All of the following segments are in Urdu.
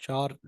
4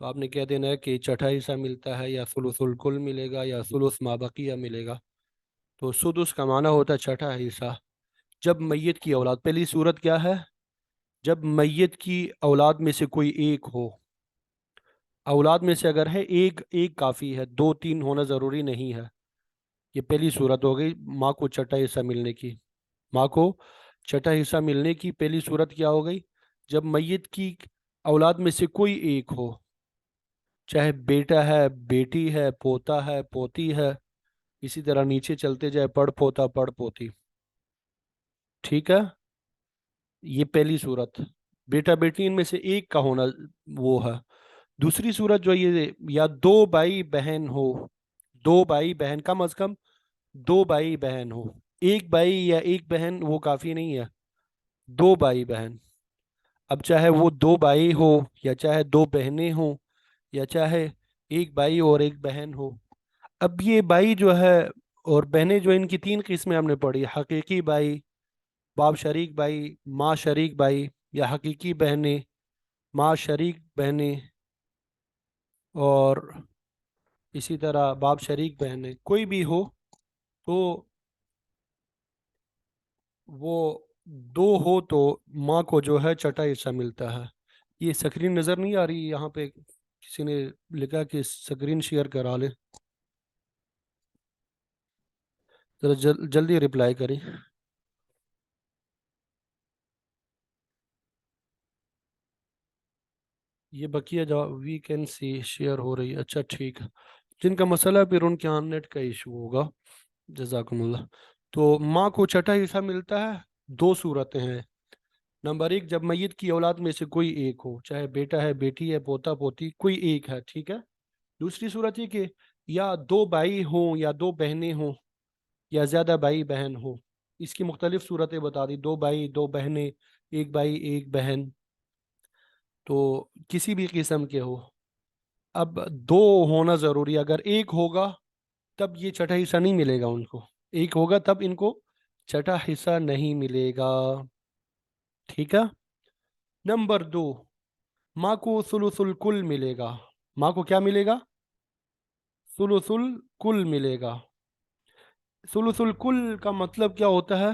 تو آپ نے کہہ دینا ہے کہ چھٹا حصہ ملتا ہے یا ثلث الکل ملے گا یا ثلث ما بقیہ ملے گا۔ تو سدس کا معنی ہوتا ہے چھٹا حصہ۔ جب میت کی اولاد، پہلی صورت کیا ہے؟ جب میت کی اولاد میں سے کوئی ایک ہو، اولاد میں سے اگر ہے ایک، ایک کافی ہے، دو تین ہونا ضروری نہیں ہے۔ یہ پہلی صورت ہو گئی ماں کو چھٹا حصہ ملنے کی۔ ماں کو چھٹا حصہ ملنے کی پہلی صورت کیا ہو گئی؟ جب میت کی اولاد میں سے کوئی ایک ہو، چاہے بیٹا ہے، بیٹی ہے، پوتا ہے، پوتی ہے، اسی طرح نیچے چلتے جائے، پڑ پوتا، پڑ پوتی۔ ٹھیک ہے، یہ پہلی صورت، بیٹا بیٹی ان میں سے ایک کا ہونا وہ ہے۔ دوسری صورت جو یہ، یا دو بھائی بہن ہو، دو بھائی بہن، کم از کم دو بھائی بہن ہو، ایک بھائی یا ایک بہن وہ کافی نہیں ہے، دو بھائی بہن۔ اب چاہے وہ دو بھائی ہو یا چاہے دو بہنیں ہوں یا چاہے ایک بھائی اور ایک بہن ہو، اب یہ بھائی جو ہے اور بہنیں جو، ان کی تین قسمیں ہم نے پڑھی: حقیقی بھائی، باپ شریک بھائی، ماں شریک بھائی، یا حقیقی بہنیں، ماں شریک بہنیں، اور اسی طرح باپ شریک بہنیں، کوئی بھی ہو تو وہ دو ہو تو ماں کو جو ہے چھٹا حصہ ملتا ہے۔ یہ سکرین نظر نہیں آ رہی یہاں پہ؟ کسی نے لکھا کہ سکرین شیئر کرا لے، ذرا جلدی رپلائی کریں۔ یہ بقیہ جو وی کین سی شیئر ہو رہی ہے، اچھا ٹھیک ہے۔ جن کا مسئلہ ہے پھر ان کے یہاں نیٹ کا ایشو ہوگا، جزاکم اللہ۔ تو ماں کو چھٹا حصہ ملتا ہے، دو صورتیں ہیں۔ نمبر ایک، جب میت کی اولاد میں سے کوئی ایک ہو، چاہے بیٹا ہے، بیٹی ہے، پوتا پوتی، کوئی ایک ہے، ٹھیک ہے۔ دوسری صورت یہ کہ یا دو بھائی ہوں یا دو بہنیں ہوں یا زیادہ بھائی بہن ہوں۔ اس کی مختلف صورتیں بتا دی: دو بھائی، دو بہنیں، ایک بھائی ایک بہن، تو کسی بھی قسم کے ہو۔ اب دو ہونا ضروری ہے، اگر ایک ہوگا تب یہ چھٹا حصہ نہیں ملے گا ان کو، ایک ہوگا تب ان کو چھٹا حصہ نہیں ملے گا، ٹھیک ہے۔ نمبر دو، ماں کو ثلث الکل ملے گا۔ ماں کو کیا ملے گا؟ ثلث الکل ملے گا۔ ثلث الکل کا مطلب کیا ہوتا ہے؟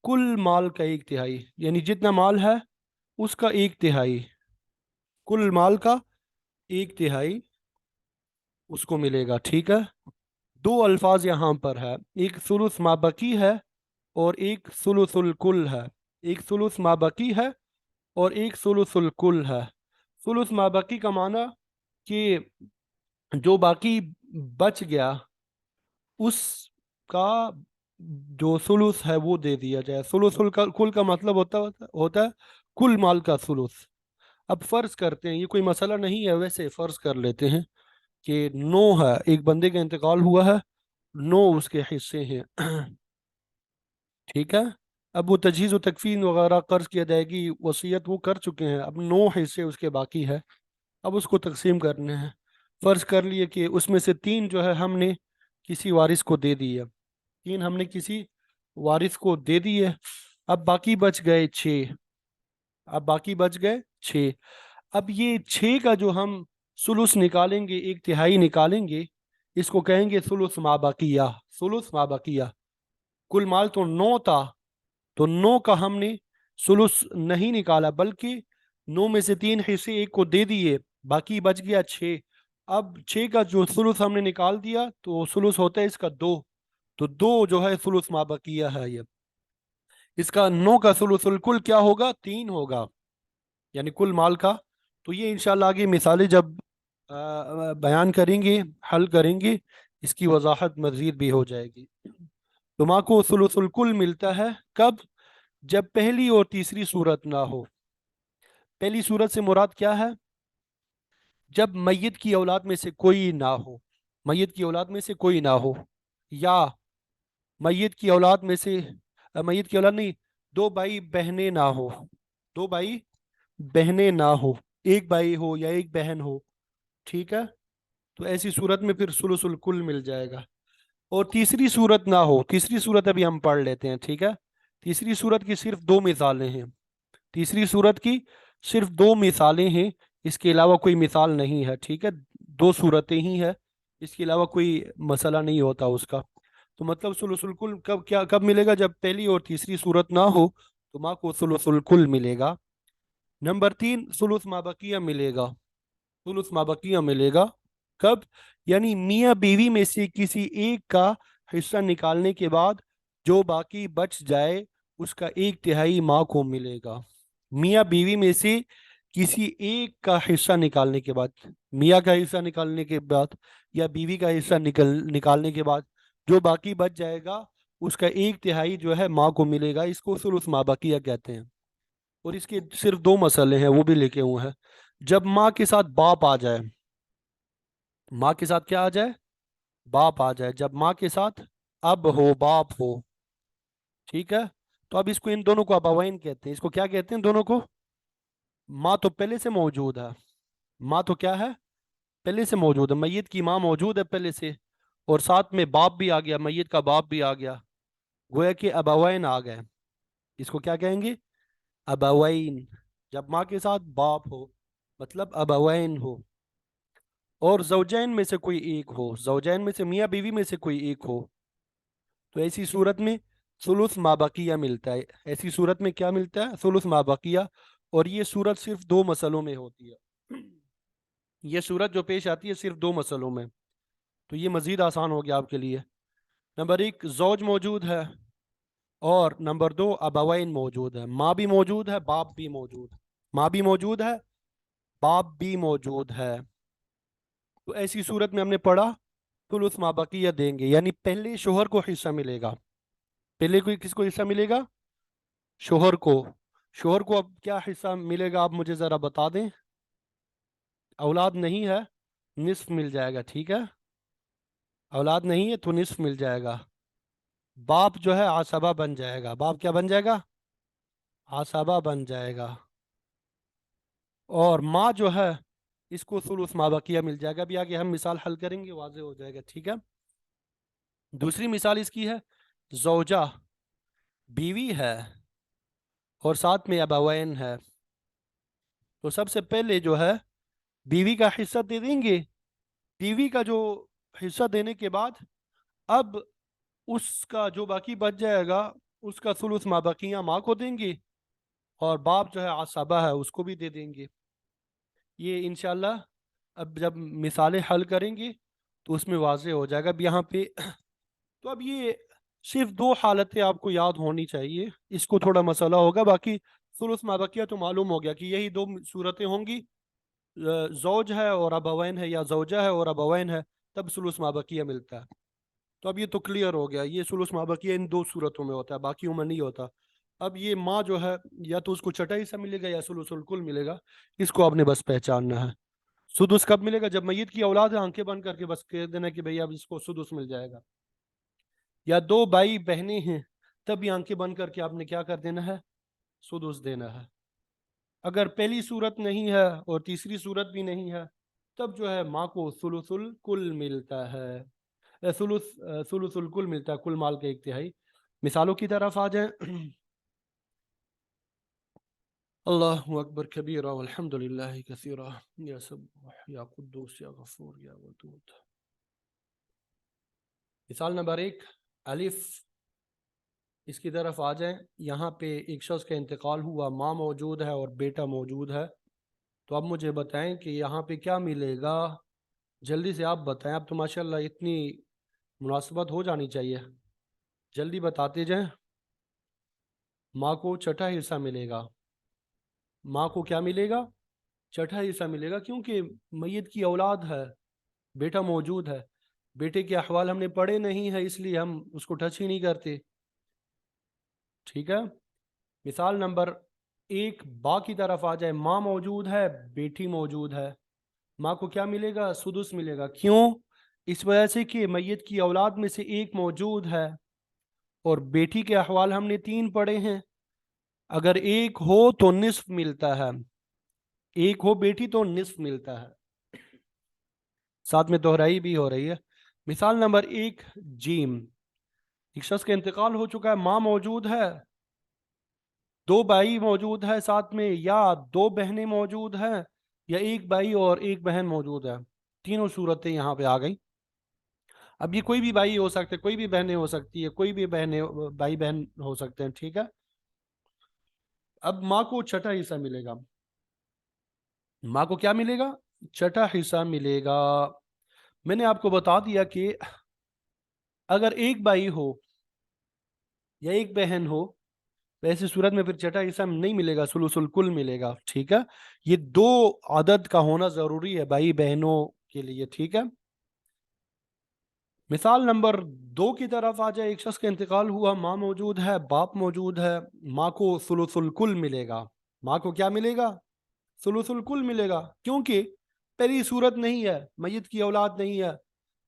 کل مال کا ایک تہائی، یعنی جتنا مال ہے اس کا ایک تہائی، کل مال کا ایک تہائی اس کو ملے گا، ٹھیک ہے۔ دو الفاظ یہاں پر ہے، ایک ثلث ما بقی ہے اور ایک ثلث الکل ہے۔ ایک ثلث ما بقی ہے اور ایک ثلث الکل ہے۔ ثلث ما بقی کا معنی کہ جو باقی بچ گیا اس کا جو ثلث ہے وہ دے دیا جائے۔ ثلث الکل کا مطلب ہوتا ہے کل مال کا ثلث۔ اب فرض کرتے ہیں، یہ کوئی مسئلہ نہیں ہے، ویسے فرض کر لیتے ہیں کہ 9 ہے، ایک بندے کا انتقال ہوا ہے، 9 اس کے حصے ہیں، ٹھیک ہے۔ اب وہ تجہیز و تکفین وغیرہ، قرض کی ادائیگی، وصیت وہ کر چکے ہیں، اب 9 حصے اس کے باقی ہے، اب اس کو تقسیم کرنے ہیں۔ فرض کر لیے کہ اس میں سے 3 جو ہے ہم نے کسی وارث کو دے دی ہے، 3 ہم نے کسی وارث کو دے دی ہے، اب باقی بچ گئے 6، اب باقی بچ گئے 6۔ اب یہ 6 کا جو ہم ثلث نکالیں گے، ایک تہائی نکالیں گے، اس کو کہیں گے ثلث ما بقیہ، ثلث ما بقیہ۔ کل مال تو 9 تھا، تو 9 کا ہم نے ثلث نہیں نکالا بلکہ 9 میں سے 3 حصے ایک کو دے دیے، باقی بچ گیا 6۔ اب 6 کا جو ثلث ہم نے نکال دیا تو ثلث ہوتا ہے اس کا 2، تو 2 جو ہے ثلث ما بقیہ ہے۔ یہ اس کا 9 کا ثلث الکل کیا ہوگا؟ 3 ہوگا، یعنی کل مال کا۔ تو یہ انشاءاللہ آگے مثالیں جب بیان کریں گے، حل کریں گے، اس کی وضاحت مزید بھی ہو جائے گی۔ تو ماں کو ثلث الکل ملتا ہے کب؟ جب پہلی اور تیسری صورت نہ ہو۔ پہلی صورت سے مراد کیا ہے؟ جب میت کی اولاد میں سے کوئی نہ ہو، میت کی اولاد میں سے کوئی نہ ہو، یا میت کی اولاد میں سے، میت کی اولاد نہیں، دو بھائی بہنیں نہ ہو، دو بھائی بہنیں نہ ہو، ایک بھائی ہو یا ایک بہن ہو، ٹھیک ہے۔ تو ایسی صورت میں پھر ثلث الکل مل جائے گا۔ اور تیسری صورت نہ ہو، تیسری صورت ابھی ہم پڑھ لیتے ہیں، ٹھیک ہے۔ تیسری صورت کی صرف 2 مثالیں ہیں، تیسری صورت کی صرف 2 مثالیں ہیں اس کے علاوہ کوئی مثال نہیں ہے، ٹھیک ہے، دو صورتیں ہی ہے، اس کے علاوہ کوئی مسئلہ نہیں ہوتا اس کا۔ تو مطلب ثلث الکل کب ملے گا؟ جب پہلی اور تیسری صورت نہ ہو تو ماں کو ثلث الکل ملے گا۔ نمبر 3، ثلث ما بقیہ ملے گا۔ ثلث ما بقیہ ملے گا کب؟ یعنی میاں بیوی میں سے کسی ایک کا حصہ نکالنے کے بعد جو باقی بچ جائے اس کا 1/3 ماں کو ملے گا۔ میاں بیوی میں سے کسی ایک کا حصہ نکالنے کے بعد، میاں کا حصہ نکالنے کے بعد یا بیوی کا حصہ نکالنے کے بعد جو باقی بچ جائے گا اس کا 1/3 جو ہے ماں کو ملے گا۔ اس کو ثلث ما بقیہ کہتے ہیں۔ اور اس کے صرف 2 مسئلے ہیں، وہ بھی لکھے ہوئے ہیں۔ جب ماں کے ساتھ باپ آ جائے، ماں کے ساتھ کیا آ جائے؟ باپ آ جائے۔ جب ماں کے ساتھ اب ہو، باپ ہو، ٹھیک ہے، تو اب اس کو، ان دونوں کو ابوین کہتے ہیں۔ اس کو کیا کہتے ہیں دونوں کو؟ ماں تو پہلے سے موجود ہے، ماں تو کیا ہے؟ پہلے سے موجود ہے، میت کی ماں موجود ہے پہلے سے، اور ساتھ میں باپ بھی آ گیا، میت کا باپ بھی آ گیا، گویا کہ ابوین آ گئے۔ اس کو کیا کہیں گے؟ ابوین۔ جب ماں کے ساتھ باپ ہو مطلب ابوین ہو، اور زوجین میں سے کوئی ایک ہو، زوجین میں سے میاں بیوی میں سے کوئی ایک ہو، تو ایسی صورت میں ثلث ما بقیہ ملتا ہے۔ ایسی صورت میں کیا ملتا ہے؟ ثلث ما بقیہ۔ اور یہ صورت صرف 2 مسئلوں میں ہوتی ہے، یہ صورت جو پیش آتی ہے صرف 2 مسئلوں میں، تو یہ مزید آسان ہو گیا آپ کے لیے۔ نمبر 1 زوج موجود ہے، اور نمبر 2 ابوین موجود ہے، ماں بھی موجود ہے، باپ بھی موجود، ماں بھی موجود ہے، باپ بھی موجود ہے۔ تو ایسی صورت میں ہم نے پڑھا ثلث ما بقیہ دیں گے، یعنی پہلے شوہر کو حصہ ملے گا۔ پہلے کوئی کس کو حصہ ملے گا؟ شوہر کو۔ شوہر کو اب کیا حصہ ملے گا آپ مجھے ذرا بتا دیں؟ اولاد نہیں ہے، نصف مل جائے گا، ٹھیک ہے، اولاد نہیں ہے تو نصف مل جائے گا۔ باپ جو ہے عصبہ بن جائے گا، باپ کیا بن جائے گا؟ عصبہ بن جائے گا۔ اور ماں جو ہے اس کو ثلث ما بقیہ مل جائے گا۔ ابھی آگے ہم مثال حل کریں گے، واضح ہو جائے گا، ٹھیک ہے۔ دوسری مثال اس کی ہے، زوجہ بیوی ہے اور ساتھ میں ابوین ہے، تو سب سے پہلے جو ہے بیوی کا حصہ دے دیں گے۔ بیوی کا جو حصہ دینے کے بعد اب اس کا جو باقی بچ جائے گا اس کا ثلث ما بقیہ ماں کو دیں گے، اور باپ جو ہے عصبہ ہے اس کو بھی دے دیں گے۔ یہ انشاءاللہ اب جب مثالیں حل کریں گے تو اس میں واضح ہو جائے گا۔ اب یہاں پہ تو اب یہ صرف 2 حالتیں آپ کو یاد ہونی چاہیے، اس کو تھوڑا مسئلہ ہوگا، باقی ثلث ما بقیہ تو معلوم ہو گیا کہ یہی 2 صورتیں ہوں گی، زوج ہے اور ابوین ہے، یا زوجہ ہے اور ابوین ہے، تب ثلث ما بقیہ ملتا ہے۔ تو اب یہ تو کلیئر ہو گیا، یہ ثلث ما بقیہ ان 2 صورتوں میں ہوتا ہے، باقیوں میں نہیں ہوتا۔ اب یہ ماں جو ہے یا تو اس کو چھٹا حصہ ملے گا یا ثلث الکل ملے گا، اس کو آپ نے بس پہچاننا ہے۔ سدس کب ملے گا؟ جب میت کی اولاد ہے، آنکھیں بند کر کے بس کہہ دینا کہ بھئی اب اس کو سدس مل جائے گا۔ یا 2 بھائی بہنیں ہیں، تب بھی آنکھیں بند کر کے آپ نے کیا کر دینا ہے؟ سدس دینا ہے۔ اگر پہلی صورت نہیں ہے اور تیسری صورت بھی نہیں ہے تب جو ہے ماں کو ثلث الکل ملتا ہے، ثلث الکل ملتا ہے، کل مال کے 1/3۔ مثالوں کی طرف آ جائیں۔ اللہ اکبر کبیرہ والحمد للہ کثیرہ، یا سبح یا قدوس یا غفور یا ودود۔ مثال نمبر 1 الف، اس کی طرف آ جائیں۔ یہاں پہ ایک شخص کا انتقال ہوا، ماں موجود ہے اور بیٹا موجود ہے، تو اب مجھے بتائیں کہ یہاں پہ کیا ملے گا؟ جلدی سے آپ بتائیں، اب تو ماشاءاللہ اتنی مناسبت ہو جانی چاہیے، جلدی بتاتے جائیں۔ ماں کو چھٹا حصہ ملے گا، ماں کو کیا ملے گا؟ چھٹا حصہ ملے گا، کیونکہ میت کی اولاد ہے، بیٹا موجود ہے، بیٹے کے احوال ہم نے پڑھے نہیں ہے اس لیے ہم اس کو ٹچ ہی نہیں کرتے، ٹھیک ہے۔ مثال نمبر 1 با کی طرف آ جائے، ماں موجود ہے، بیٹی موجود ہے، ماں کو کیا ملے گا؟ سدس ملے گا۔ کیوں؟ اس وجہ سے کہ میت کی اولاد میں سے ایک موجود ہے، اور بیٹی کے احوال ہم نے 3 پڑھے ہیں، اگر ایک ہو تو نصف ملتا ہے، ایک ہو بیٹی تو نصف ملتا ہے، ساتھ میں دہرائی بھی ہو رہی ہے۔ مثال نمبر 1 جیم، ایک شخص کا انتقال ہو چکا ہے، ماں موجود ہے، 2 بھائی موجود ہے ساتھ میں، یا 2 بہنیں موجود ہیں، یا ایک بھائی اور ایک بہن موجود ہے، تینوں صورتیں یہاں پہ آ گئی۔ اب یہ کوئی بھی بھائی ہو سکتے، کوئی بھی بہنیں ہو سکتی ہے، کوئی بھی بھائی بہن ہو سکتے ہیں، ٹھیک ہے۔ اب ماں کو چھٹا حصہ ملے گا، ماں کو کیا ملے گا؟ چھٹا حصہ ملے گا۔ میں نے آپ کو بتا دیا کہ اگر ایک بھائی ہو یا ایک بہن ہو، ایسی صورت میں پھر چھٹا حصہ نہیں ملے گا، ثلث الکل ملے گا، ٹھیک ہے۔ یہ دو عدد کا ہونا ضروری ہے بھائی بہنوں کے لیے، ٹھیک ہے۔ مثال نمبر 2 کی طرف آ جائے۔ ایک شخص کا انتقال ہوا، ماں موجود ہے، باپ موجود ہے، ماں کو ثلث الکل ملے گا۔ ماں کو کیا ملے گا؟ ثلث الکل ملے گا، کیونکہ پہلی صورت نہیں ہے، میت کی اولاد نہیں ہے،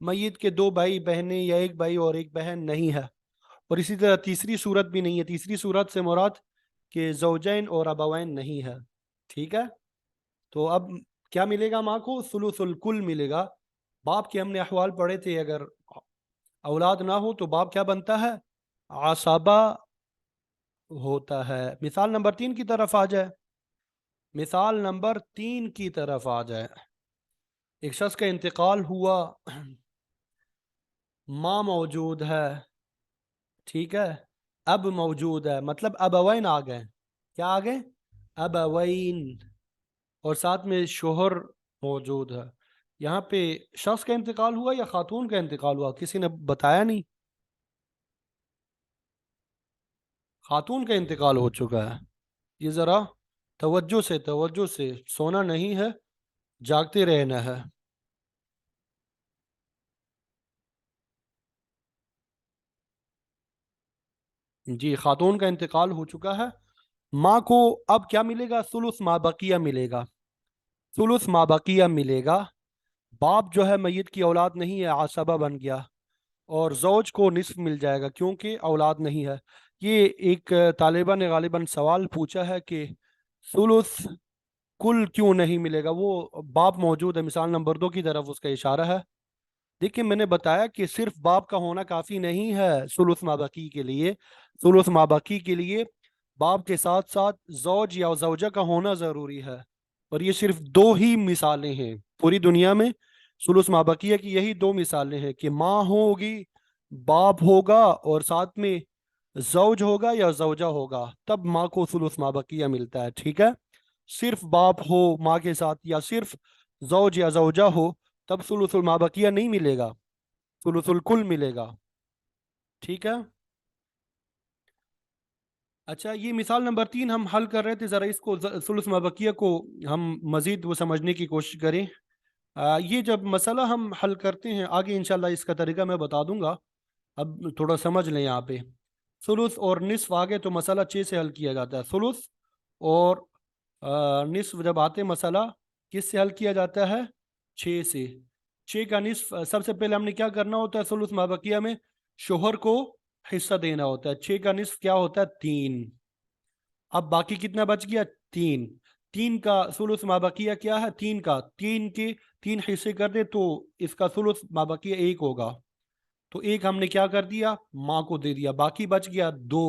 میت کے دو بھائی بہنیں یا ایک بھائی اور ایک بہن نہیں ہے، اور اسی طرح تیسری صورت بھی نہیں ہے۔ تیسری صورت سے مراد کہ زوجین اور ابوین نہیں ہے، ٹھیک ہے۔ تو اب کیا ملے گا ماں کو؟ ثلث الکل ملے گا۔ باپ کے ہم نے احوال پڑھے تھے، اگر اولاد نہ ہو تو باپ کیا بنتا ہے؟ عصبہ ہوتا ہے۔ مثال نمبر 3 کی طرف آ جائے، مثال نمبر 3 کی طرف آ جائے۔ ایک شخص کا انتقال ہوا، ماں موجود ہے، ٹھیک ہے، اب موجود ہے، مطلب ابوین آ گئے۔ کیا آ گئے؟ ابوین، اور ساتھ میں شوہر موجود ہے۔ یہاں پہ شخص کا انتقال ہوا یا خاتون کا انتقال ہوا؟ کسی نے بتایا نہیں۔ خاتون کا انتقال ہو چکا ہے۔ یہ ذرا توجہ سے سونا نہیں ہے، جاگتے رہنا ہے۔ جی، خاتون کا انتقال ہو چکا ہے۔ ماں کو اب کیا ملے گا؟ ثلث ما بقیہ ملے گا، ثلث ما بقیہ ملے گا۔ باپ جو ہے میت کی اولاد نہیں ہے، عصبہ بن گیا، اور زوج کو نصف مل جائے گا کیونکہ اولاد نہیں ہے۔ یہ ایک طالبہ نے غالباً سوال پوچھا ہے کہ ثلث کل کیوں نہیں ملے گا، وہ باپ موجود ہے، مثال نمبر 2 کی طرف اس کا اشارہ ہے۔ دیکھیں، میں نے بتایا کہ صرف باپ کا ہونا کافی نہیں ہے ثلث ما بقی کے لیے۔ ثلث ما بقی کے لیے باپ کے ساتھ ساتھ زوج یا زوجہ کا ہونا ضروری ہے، اور یہ صرف 2 ہی مثالیں ہیں پوری دنیا میں۔ ثلث ما بقیہ کی یہی 2 مثالیں ہیں کہ ماں ہوگی، باپ ہوگا، اور ساتھ میں زوج ہوگا یا زوجہ ہوگا، تب ماں کو ثلث ما بقیہ ملتا ہے، ٹھیک ہے۔ صرف باپ ہو ماں کے ساتھ، یا صرف زوج یا زوجہ ہو، تب ثلث ما بقیہ نہیں ملے گا، ثلث الکل ملے گا، ٹھیک ہے۔ اچھا، یہ مثال نمبر 3 ہم حل کر رہے تھے، ذرا اس کو ثلث ما بقیہ کو ہم مزید وہ سمجھنے کی کوشش کریں۔ یہ جب مسئلہ ہم حل کرتے ہیں، آگے انشاءاللہ اس کا طریقہ میں بتا دوں گا، اب تھوڑا سمجھ لیں یہاں پہ۔ ثلث اور نصف آگے تو مسئلہ 6 سے حل کیا جاتا ہے، ثلث اور نصف جب آتے مسئلہ کس سے حل کیا جاتا ہے؟ 6 سے۔ 6 کا نصف سب سے پہلے ہم نے کیا کرنا ہوتا ہے؟ ثلث ما بقیہ میں شوہر کو حصہ دینا ہوتا ہے۔ 6 کا نصف کیا ہوتا ہے؟ 3۔ اب باقی کتنا بچ گیا؟ 3۔ 3 کا ثلث ما بقیہ کیا ہے؟ 3 کا 3 کے 3 حصے کر دے تو اس کا ثلث ما بقیہ 1 ہوگا، تو 1 ہم نے کیا کر دیا؟ ماں کو دے دیا، باقی بچ گیا 2۔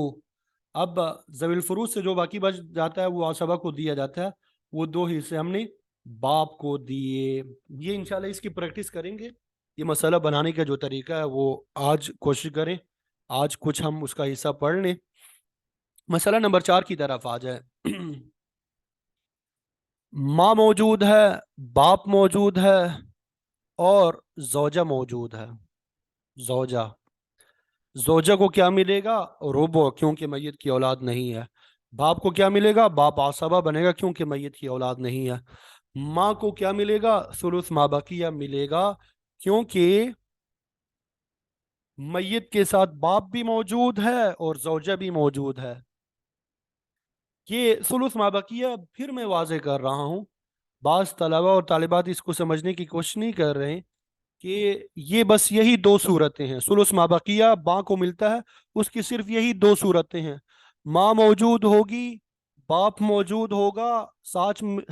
اب ذوی الفروض سے جو باقی بچ جاتا ہے وہ عصبہ کو دیا جاتا ہے، وہ 2 حصے ہم نے باپ کو دیے۔ یہ انشاءاللہ اس کی پریکٹس کریں گے، یہ مسئلہ بنانے کا جو طریقہ ہے وہ آج کوشش کریں، آج کچھ ہم اس کا حصہ پڑھ لیں۔ مسئلہ نمبر 4 کی طرف آ جائے۔ ماں موجود ہے، باپ موجود ہے، اور زوجہ موجود ہے۔ زوجہ زوجہ کو کیا ملے گا؟ ربع، کیونکہ میت کی اولاد نہیں ہے۔ باپ کو کیا ملے گا؟ باپ عصبہ بنے گا کیونکہ میت کی اولاد نہیں ہے۔ ماں کو کیا ملے گا؟ ثلث ما بقیہ ملے گا، کیونکہ میت کے ساتھ باپ بھی موجود ہے اور زوجہ بھی موجود ہے۔ یہ ثلث ما بقیہ پھر میں واضح کر رہا ہوں، بعض طلبہ اور طالبات اس کو سمجھنے کی کوشش نہیں کر رہے ہیں کہ یہ بس یہی 2 صورتیں ہیں، ثلث ما بقیہ ماں کو ملتا ہے، اس کی صرف یہی 2 صورتیں ہیں، ماں موجود ہوگی، باپ موجود ہوگا،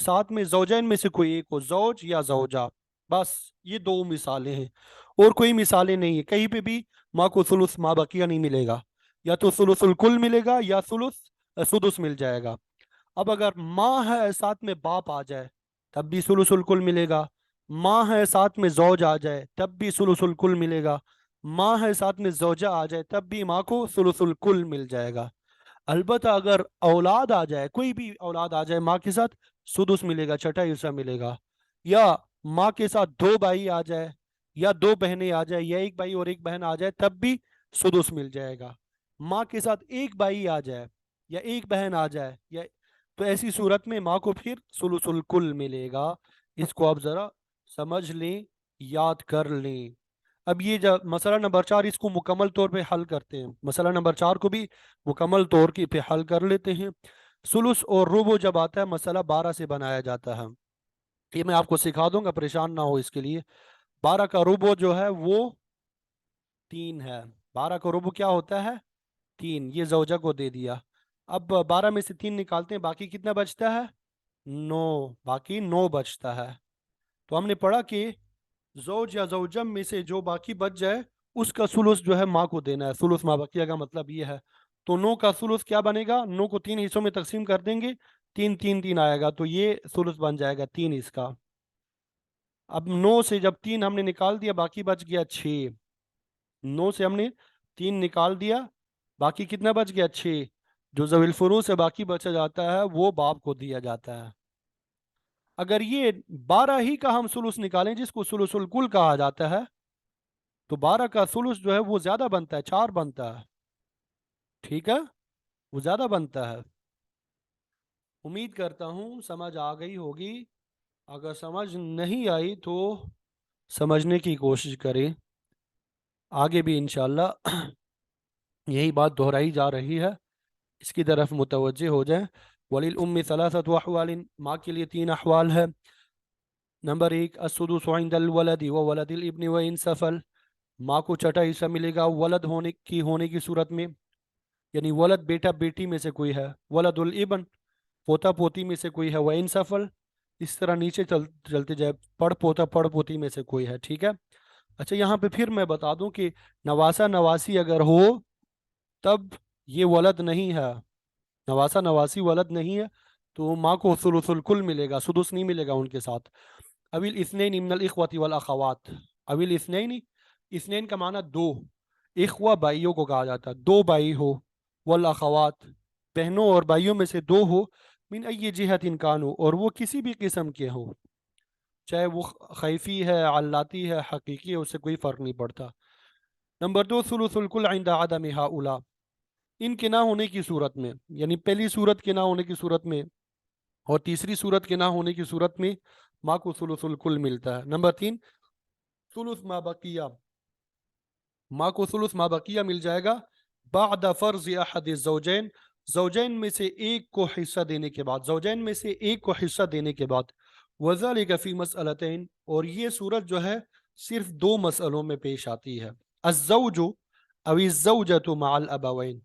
ساتھ میں زوجین میں سے کوئی ایک ہو، زوج یا زوجہ، بس یہ 2 مثالیں ہیں، اور کوئی مثالیں نہیں ہیں۔ کہیں پہ بھی ماں کو ثلث ما بقیہ نہیں ملے گا، یا تو ثلث الکل ملے گا یا ثلث سدس مل جائے گا۔ اب اگر ماں ہے ساتھ میں باپ آ جائے تب بھی ثلث کل ملے گا. ماں ہے ساتھ میں زوج آ جائے تب بھی ثلث کل ملے گا. ماں ہے ساتھ میں زوجہ آ جائے تب بھی ماں کو ثلث کل مل جائے گا. البتہ اگر اولاد آ جائے، کوئی بھی اولاد آ جائے ماں کے ساتھ، سدس ملے گا، چھٹا حصہ ملے گا. یا ماں کے ساتھ دو بھائی آ جائے یا دو بہنیں آ جائے یا ایک بھائی اور ایک بہن آ جائے تب بھی سدس مل جائے گا. ماں کے ساتھ ایک بھائی آ جائے یا ایک بہن آ جائے یا تو ایسی صورت میں ماں کو پھر ثلث الکل ملے گا. اس کو آپ ذرا سمجھ لیں، یاد کر لیں. اب یہ مسئلہ نمبر 4 اس کو مکمل طور پہ حل کرتے ہیں. مسئلہ نمبر 4 کو بھی مکمل طور پہ حل کر لیتے ہیں. ثلث اور ربع جب آتا ہے مسئلہ 12 سے بنایا جاتا ہے. یہ میں آپ کو سکھا دوں گا، پریشان نہ ہو اس کے لیے. 12 کا ربع جو ہے وہ 3 ہے. 12 کا ربع کیا ہوتا ہے؟ 3. یہ زوجہ کو دے دیا. اب 12 میں سے 3 نکالتے ہیں، باقی کتنا بچتا ہے؟ 9. باقی 9 بچتا ہے. تو ہم نے پڑھا کہ زوج یا زوجم میں سے جو باقی بچ جائے اس کا ثلث جو ہے ماں کو دینا ہے. ثلث ما بقیہ کا مطلب یہ ہے. تو 9 کا ثلث کیا بنے گا؟ 9 کو 3 حصوں میں تقسیم کر دیں گے، 3 3 3 آئے گا، تو یہ ثلث بن جائے گا 3 اس کا. اب 9 سے جب 3 ہم نے نکال دیا باقی بچ گیا 6. 9 سے ہم نے 3 نکال دیا، باقی کتنا بچ گیا؟ 6. جو ذوی الفروع سے باقی بچا جاتا ہے وہ باپ کو دیا جاتا ہے. اگر یہ 12 ہی کا ہم ثلث نکالیں جس کو ثلث الکل کہا جاتا ہے، تو 12 کا ثلث جو ہے وہ زیادہ بنتا ہے، 4 بنتا ہے. ٹھیک ہے، وہ زیادہ بنتا ہے. امید کرتا ہوں سمجھ آ گئی ہوگی. اگر سمجھ نہیں آئی تو سمجھنے کی کوشش کریں. آگے بھی انشاءاللہ یہی بات دہرائی جا رہی ہے، اس کی طرف متوجہ ہو جائیں. وَلِلْأُمِّ ثَلَاثَةُ أَحْوَالٍ، ماں کے لیے 3 احوال ہے. نمبر 1 السدس عند الولد وولد الابن وإن سفل، ماں کو چھٹا حصہ ملے گا ولد ہونے کی صورت میں، یعنی ولد بیٹا بیٹی میں سے کوئی ہے، ولد الابن پوتا پوتی میں سے کوئی ہے، وإن سفل اس طرح نیچے چلتے جائے، پڑ پوتا پڑ پوتی میں سے کوئی ہے. ٹھیک ہے. اچھا یہاں پہ پھر میں بتا دوں کہ نواسا نواسی اگر ہو تب یہ ولد نہیں ہے. نواسا نواسی ولد نہیں ہے تو ماں کو ثلث الکل ملے گا، سدس نہیں ملے گا ان کے ساتھ. اویل اثنین من الاخوۃ والاخوات، اویل اثنین، اثنین کا معنی 2، اخوہ بھائیوں کو کہا جاتا ہے، 2 بھائی ہو، والاخوات بہنوں اور بھائیوں میں سے 2 ہو، من ای جہت کانوا اور وہ کسی بھی قسم کے ہو، چاہے وہ خیفی ہے، علاتی ہے، حقیقی ہے، اس سے کوئی فرق نہیں پڑتا. نمبر 2 ثلث الکل عند عدم ہؤلاء، ان کے نہ ہونے کی صورت میں، یعنی پہلی صورت کے نہ ہونے کی صورت میں اور تیسری صورت کے نہ ہونے کی صورت میں ماں کو ثلث الکل ملتا ہے. نمبر 3 ثلث ما بقیہ، ماں کو ثلث ما بقیہ مل جائے گا بعد فرض احد الزوجین، زوجین میں سے ایک کو حصہ دینے کے بعد، زوجین میں سے ایک کو حصہ دینے کے بعد. وذالک فی مسئلتین، اور یہ صورت جو ہے صرف 2 مسئلوں میں پیش آتی ہے. الزوج او الزوجۃ مع الابوین،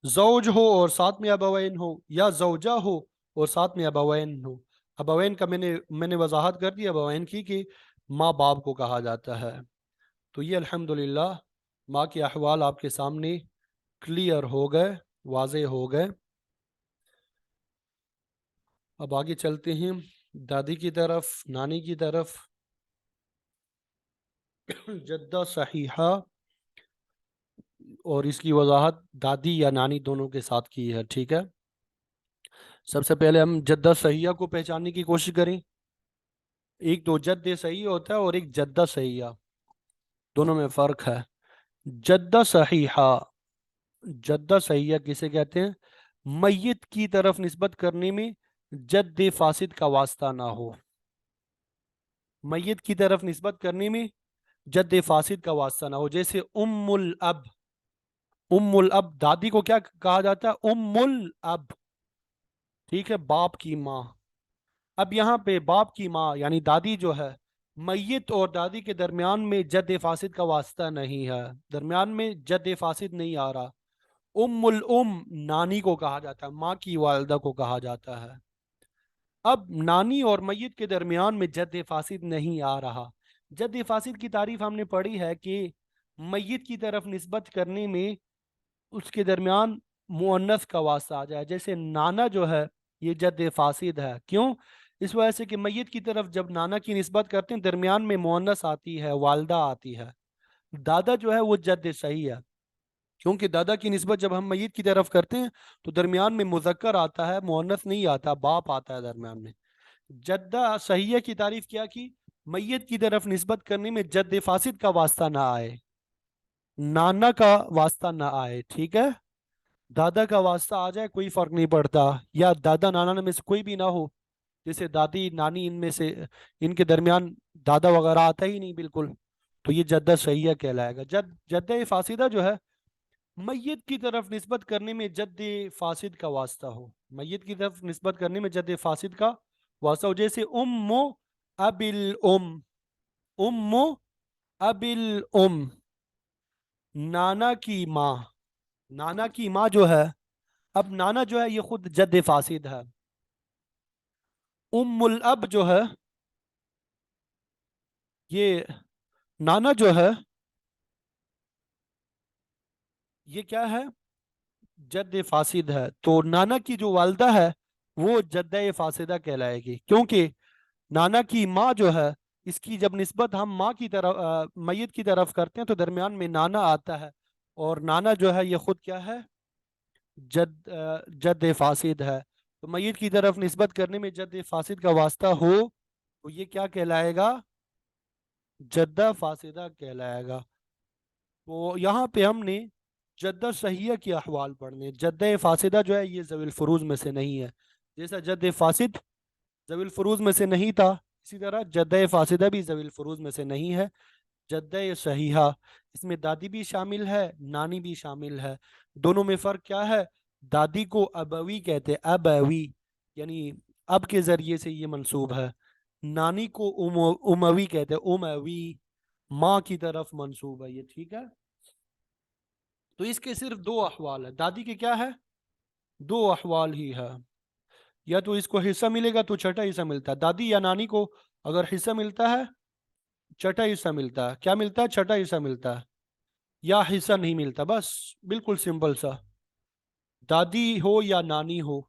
زوج ہو اور ساتھ میں ابوین ہو، یا زوجہ ہو اور ساتھ میں ابوین ہو. ابوین کا میں نے وضاحت کر دی ابوین کی کہ ماں باپ کو کہا جاتا ہے. تو یہ الحمدللہ ماں کے احوال آپ کے سامنے کلیئر ہو گئے، واضح ہو گئے. اب آگے چلتے ہیں دادی کی طرف، نانی کی طرف. جدہ صحیحہ، اور اس کی وضاحت دادی یا نانی دونوں کے ساتھ کی ہے. ٹھیک ہے. سب سے پہلے ہم جدہ صحیحہ کو پہچاننے کی کوشش کریں. ایک تو جد صحیح ہوتا ہے اور ایک جدہ صحیحہ، دونوں میں فرق ہے. جدہ صحیحہ، جدہ صحیحہ کسے کہتے ہیں؟ میت کی طرف نسبت کرنے میں جد فاسد کا واسطہ نہ ہو، میت کی طرف نسبت کرنے میں جد فاسد کا واسطہ نہ ہو. جیسے ام الاب، ام الاب دادی کو کیا کہا جاتا ہے؟ ام الاب. ٹھیک ہے، باپ کی ماں. اب یہاں پہ باپ کی ماں یعنی دادی جو ہے، میت اور دادی کے درمیان میں جد فاسد کا واسطہ نہیں ہے، درمیان میں جد فاسد نہیں آ رہا. ام الام نانی کو کہا جاتا ہے، ماں کی والدہ کو کہا جاتا ہے. اب نانی اور میت کے درمیان میں جد فاسد نہیں آ رہا. جد فاسد کی تعریف ہم نے پڑھی ہے کہ میت کی طرف نسبت کرنے میں اس کے درمیان مؤنث کا واسطہ آ جائے. جیسے نانا جو ہے یہ جد فاسد ہے. کیوں؟ اس وجہ سے کہ میت کی طرف جب نانا کی نسبت کرتے ہیں درمیان میں مؤنث آتی ہے، والدہ آتی ہے. دادا جو ہے وہ جد صحیح ہے، کیونکہ دادا کی نسبت جب ہم میت کی طرف کرتے ہیں تو درمیان میں مذکر آتا ہے، مؤنث نہیں آتا، باپ آتا ہے درمیان میں. جدہ صحیح کی تعریف کیا کی؟ میت کی طرف نسبت کرنے میں جد فاسد کا واسطہ نہ آئے، نانا کا واسطہ نہ آئے. ٹھیک ہے، دادا کا واسطہ آ جائے کوئی فرق نہیں پڑتا، یا دادا نانا میں سے کوئی بھی نہ ہو، جیسے دادی نانی، ان میں سے ان کے درمیان دادا وغیرہ آتا ہی نہیں بالکل، تو یہ جدہ صحیحہ کہلائے گا. جدہ فاسدہ جو ہے میت کی طرف نسبت کرنے میں جد فاسد کا واسطہ ہو، میت کی طرف نسبت کرنے میں جد فاسد کا واسطہ ہو. جیسے ام اب الام، ام اب الام، نانا کی ماں. نانا کی ماں جو ہے، اب نانا جو ہے یہ خود جد فاسد ہے. ام الاب جو ہے، یہ نانا جو ہے یہ کیا ہے؟ جد فاسد ہے. تو نانا کی جو والدہ ہے وہ جدہ فاسدہ کہلائے گی، کیونکہ نانا کی ماں جو ہے اس کی جب نسبت ہم ماں کی طرف میت کی طرف کرتے ہیں تو درمیان میں نانا آتا ہے، اور نانا جو ہے یہ خود کیا ہے؟ جد فاسد ہے. تو میت کی طرف نسبت کرنے میں جد فاسد کا واسطہ ہو تو یہ کیا کہلائے گا؟ جدہ فاسدہ کہلائے گا. تو یہاں پہ ہم نے جدہ صحیحہ کی احوال پڑھنے. جدہ فاسدہ جو ہے یہ ذوی الفروز میں سے نہیں ہے، جیسا جد فاسد ذوی الفروز میں سے نہیں تھا اسی طرح جدہ فاسدہ بھی ذوی الفروز میں سے نہیں ہے. جدہ صحیحہ اس میں دادی بھی شامل ہے، نانی بھی شامل ہے. دونوں میں فرق کیا ہے؟ دادی کو ابوی کہتے، ابوی یعنی اب کے ذریعے سے یہ منسوب ہے. نانی کو اموی کہتے، اموی ماں کی طرف منسوب ہے یہ. ٹھیک ہے، تو اس کے صرف دو احوال ہے. دادی کے کیا ہے؟ دو احوال ہی ہے. یا تو اس کو حصہ ملے گا تو چھٹا حصہ ملتا ہے. دادی یا نانی کو اگر حصہ ملتا ہے، چھٹا حصہ ملتا ہے. کیا ملتا ہے؟ چھٹا حصہ ملتا ہے. یا حصہ نہیں ملتا، بس بالکل سمپل سا. دادی ہو یا نانی ہو،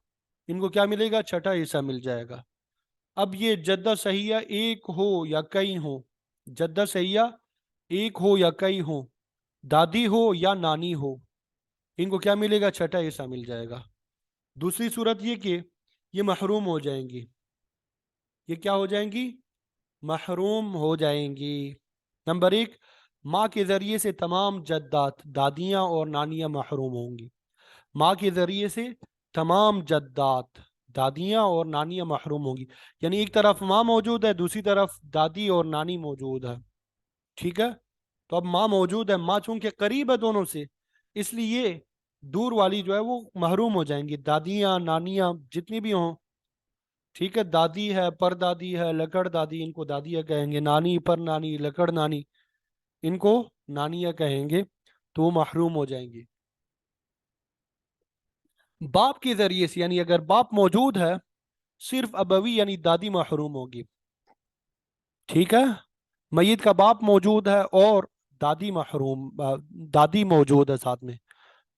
ان کو کیا ملے گا؟ چھٹا حصہ مل جائے گا. اب یہ جدہ صحیحہ ایک ہو یا کئی ہو، جدہ صحیحہ ایک ہو یا کئی ہو، دادی ہو یا نانی ہو، ان کو کیا ملے گا؟ چھٹا حصہ مل جائے گا. دوسری صورت یہ کہ یہ محروم ہو جائیں گی. یہ کیا ہو جائیں گی؟ محروم ہو جائیں گی. نمبر ایک، ماں کے ذریعے سے تمام جدات، دادیاں اور نانیاں محروم ہوں گی. ماں کے ذریعے سے تمام جدات، دادیاں اور نانیاں محروم ہوں گی. یعنی ایک طرف ماں موجود ہے، دوسری طرف دادی اور نانی موجود ہے. ٹھیک ہے، تو اب ماں موجود ہے، ماں چونکہ قریب ہے دونوں سے، اس لیے دور والی جو ہے وہ محروم ہو جائیں گی. دادیاں نانیاں جتنی بھی ہوں، ٹھیک ہے، دادی ہے، پر دادی ہے، لکڑ دادی، ان کو دادیاں کہیں گے. نانی، پر نانی، لکڑ نانی، ان کو نانیاں کہیں گے، تو وہ محروم ہو جائیں گی. باپ کے ذریعے سے، یعنی اگر باپ موجود ہے، صرف ابوی یعنی دادی محروم ہوگی. ٹھیک ہے، میت کا باپ موجود ہے اور دادی محروم، دادی موجود ہے ساتھ میں،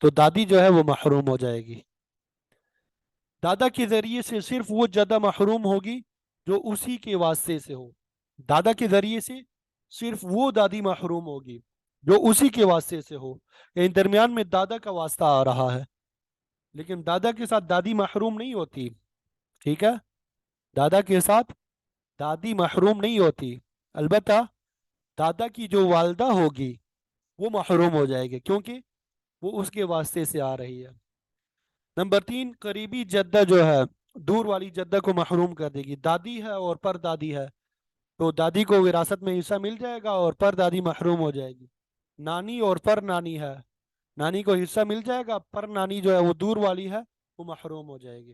تو دادی جو ہے وہ محروم ہو جائے گی. دادا کے ذریعے سے صرف وہ جدہ محروم ہوگی جو اسی کے واسطے سے ہو. دادا کے ذریعے سے صرف وہ دادی محروم ہوگی جو اسی کے واسطے سے ہو. یعنی درمیان میں دادا کا واسطہ آ رہا ہے، لیکن دادا کے ساتھ دادی محروم نہیں ہوتی. ٹھیک ہے، دادا کے ساتھ دادی محروم نہیں ہوتی، البتہ دادا کی جو والدہ ہوگی وہ محروم ہو جائے گی، کیونکہ وہ اس کے واسطے سے آ رہی ہے. نمبر تین، قریبی جدہ جو ہے دور والی جدہ کو محروم کر دے گی. دادی ہے اور پر دادی ہے تو دادی کو وراثت میں حصہ مل جائے گا اور پر دادی محروم ہو جائے گی. نانی اور پر نانی ہے، نانی کو حصہ مل جائے گا، پر نانی جو ہے وہ دور والی ہے، وہ محروم ہو جائے گی.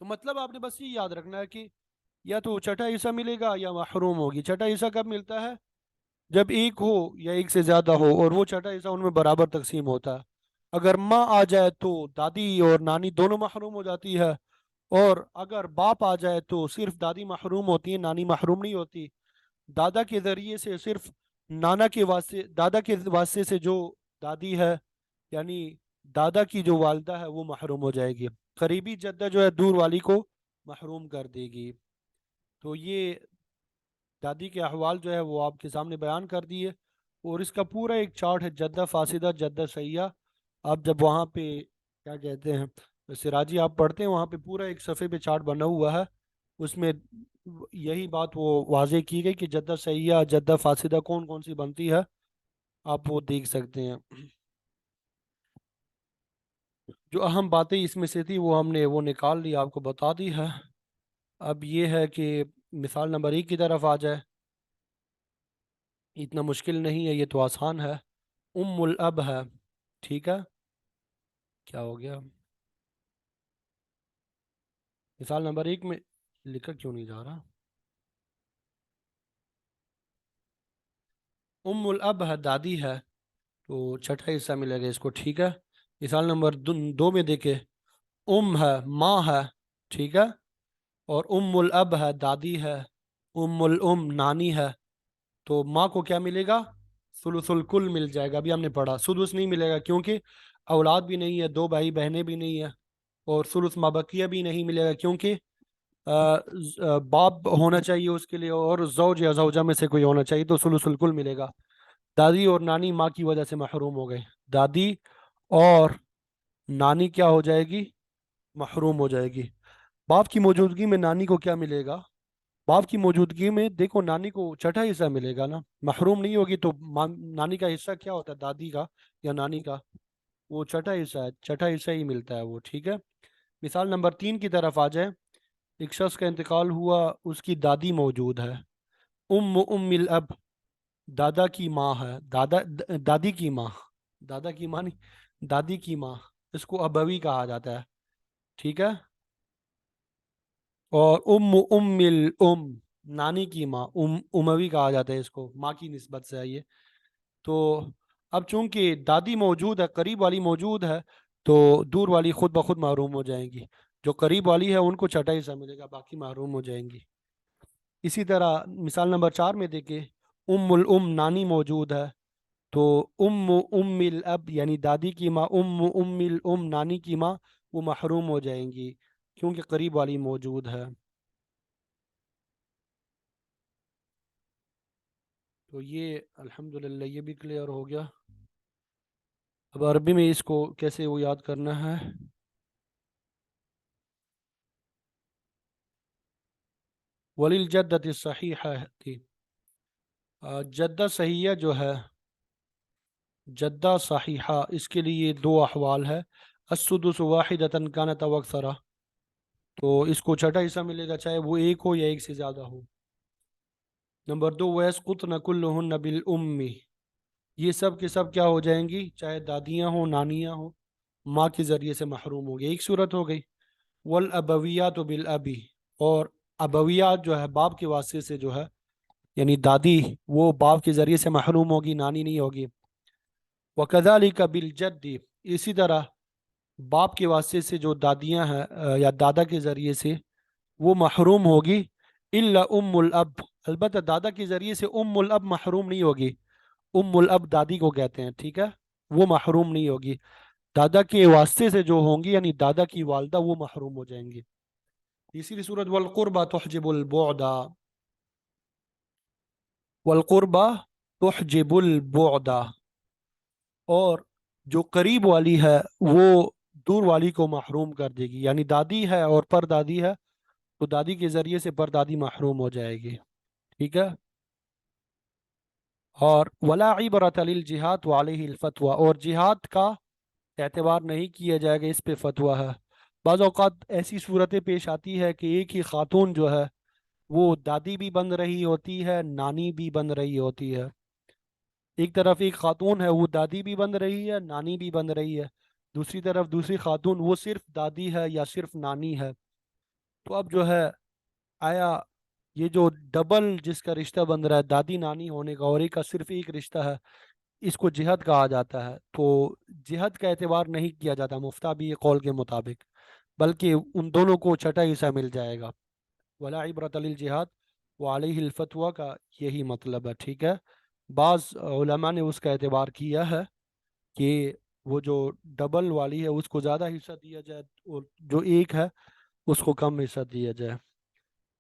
تو مطلب آپ نے بس یہ یاد رکھنا ہے کہ یا تو چھٹا حصہ ملے گا یا محروم ہوگی. چھٹا حصہ کب ملتا ہے؟ جب ایک ہو یا ایک سے زیادہ ہو اور وہ چھٹا حصہ ان میں برابر تقسیم ہوتا ہے. اگر ماں آ جائے تو دادی اور نانی دونوں محروم ہو جاتی ہے، اور اگر باپ آ جائے تو صرف دادی محروم ہوتی ہے، نانی محروم نہیں ہوتی. دادا کے ذریعے سے صرف نانا کے واسطے، دادا کے واسطے سے جو دادی ہے یعنی دادا کی جو والدہ ہے وہ محروم ہو جائے گی. قریبی جدہ جو ہے دور والی کو محروم کر دے گی. تو یہ دادی کے احوال جو ہے وہ آپ کے سامنے بیان کر دیے، اور اس کا پورا ایک چارٹ ہے، جدہ فاسدہ جدہ سیاح. آپ جب وہاں پہ کیا کہتے ہیں سراجی آپ پڑھتے ہیں، وہاں پہ پورا ایک صفحے پہ چارٹ بنا ہوا ہے. اس میں یہی بات وہ واضح کی گئی کہ جدہ سیاح جدہ فاسدہ کون کون سی بنتی ہے، آپ وہ دیکھ سکتے ہیں. جو اہم باتیں اس میں سے تھی وہ ہم نے وہ نکال لی، آپ کو بتا دی ہے. اب یہ ہے کہ مثال نمبر 1 کی طرف آ جائے. اتنا مشکل نہیں ہے، یہ تو آسان ہے. الاب ہے، ٹھیک ہے. کیا ہو گیا؟ مثال نمبر 1 میں لکھا کیوں نہیں جا رہا؟ الاب ہے، دادی ہے، تو چھٹا حصہ ملے گا اس کو، ٹھیک ہے. مثال نمبر 2 میں دیکھے، ہے، ماں ہے، ٹھیک ہے. اور الاب ہے، دادی ہے. الام نانی ہے. تو ماں کو کیا ملے گا؟ ثلث الکل مل جائے گا. ابھی ہم نے پڑھا سدس نہیں ملے گا کیونکہ اولاد بھی نہیں ہے، 2 بھائی بہنیں بھی نہیں ہے. اور ثلث مابقیہ بھی نہیں ملے گا کیونکہ باپ ہونا چاہیے اس کے لیے، اور زوج یا زوجہ میں سے کوئی ہونا چاہیے، تو ثلث الکل ملے گا. دادی اور نانی ماں کی وجہ سے محروم ہو گئے. دادی اور نانی کیا ہو جائے گی؟ محروم ہو جائے گی. باپ کی موجودگی میں نانی کو کیا ملے گا؟ باپ کی موجودگی میں دیکھو نانی کو چھٹا حصہ ملے گا نا. محروم نہیں ہوگی تو نانی کا حصہ کیا ہوتا ہے؟ دادی کا یا نانی کا وہ چھٹا حصہ ہے، چھٹا حصہ ہی ملتا ہے وہ، ٹھیک ہے. مثال نمبر 3 کی طرف آ جائے. ایک شخص کا انتقال ہوا، اس کی دادی موجود ہے. الاب دادا کی ماں ہے، دادی کی ماں، دادا کی ماں نہیں، دادی کی ماں، اس کو ابوی کہا جاتا ہے، ٹھیک ہے. اور الام نانی کی ماں، اموی کہا جاتا ہے اس کو، ماں کی نسبت سے ہے یہ. تو اب چونکہ دادی موجود ہے، قریب والی موجود ہے، تو دور والی خود بخود محروم ہو جائیں گی. جو قریب والی ہے ان کو چھٹا حصہ ملے گا، باقی محروم ہو جائیں گی. اسی طرح مثال نمبر 4 میں دیکھیں، الام نانی موجود ہے، تو الاب یعنی دادی کی ماں، الام نانی کی ماں، وہ محروم ہو جائیں گی کیونکہ قریب والی موجود ہے. تو یہ الحمدللہ یہ بھی کلیئر ہو گیا. اب عربی میں اس کو کیسے وہ یاد کرنا ہے؟ وللجدت الصحیحہ تھی. جدہ صحیحہ جو ہے، جدہ صحیحہ، اس کے لیے 2 احوال ہے. السدس واحدۃ کانت او اکثر، تو اس کو چھٹا حصہ ملے گا چاہے وہ 1 ہو یا 1 سے زیادہ ہو. نمبر 2، وَيَسْقُطْنَ كُلُّهُنَّ بِالْأُمِّ، یہ سب کے سب کیا ہو جائیں گی؟ چاہے دادیاں ہوں نانیاں ہوں، ماں کے ذریعے سے محروم ہو گئی. ایک صورت ہو گئی. والابویات بالابی، اور ابویات جو ہے باپ کے واسطے سے جو ہے، یعنی دادی وہ باپ کے ذریعے سے محروم ہوگی، نانی نہیں ہوگی. وکذالک بالجد، اسی طرح باپ کے واسطے سے جو دادیاں ہیں یا دادا کے ذریعے سے، وہ محروم ہوگی. الا الاب، البتہ دادا کے ذریعے سے الاب محروم نہیں ہوگی. الاب دادی کو کہتے ہیں، ٹھیک ہے، وہ محروم نہیں ہوگی. دادا کے واسطے سے جو ہوں گی یعنی دادا کی والدہ، وہ محروم ہو جائیں گی. تیسری صورت، والقربہ تحجب البعد، والقربہ تحجب البعد، اور جو قریب والی ہے وہ دور والی کو محروم کر دے گی. یعنی دادی ہے اور پر دادی ہے، تو دادی کے ذریعے سے پر دادی محروم ہو جائے گی، ٹھیک ہے. اور ولا عبرۃ للجہاد وعلیہ الفتویٰ، اور جہاد کا اعتبار نہیں کیا جائے گا، اس پہ فتویٰ ہے. بعض اوقات ایسی صورتیں پیش آتی ہے کہ ایک ہی خاتون جو ہے وہ دادی بھی بن رہی ہوتی ہے، نانی بھی بن رہی ہوتی ہے. ایک طرف ایک خاتون ہے وہ دادی بھی بن رہی ہے، نانی بھی بن رہی ہے. دوسری طرف دوسری خاتون وہ صرف دادی ہے یا صرف نانی ہے. تو اب جو ہے، آیا یہ جو ڈبل جس کا رشتہ بن رہا ہے دادی نانی ہونے کا، اور ایک کا صرف ایک رشتہ ہے، اس کو جہاد کہا جاتا ہے. تو جہاد کا اعتبار نہیں کیا جاتا مفتہ بھی قول کے مطابق، بلکہ ان دونوں کو چھٹا حصہ مل جائے گا. ولا عبرۃ للجہاد وعلیہ الفتویٰ کا یہی مطلب ہے، ٹھیک ہے. بعض علماء نے اس کا اعتبار کیا ہے کہ وہ جو ڈبل والی ہے اس کو زیادہ حصہ دیا جائے، اور جو ایک ہے اس کو کم حصہ دیا جائے.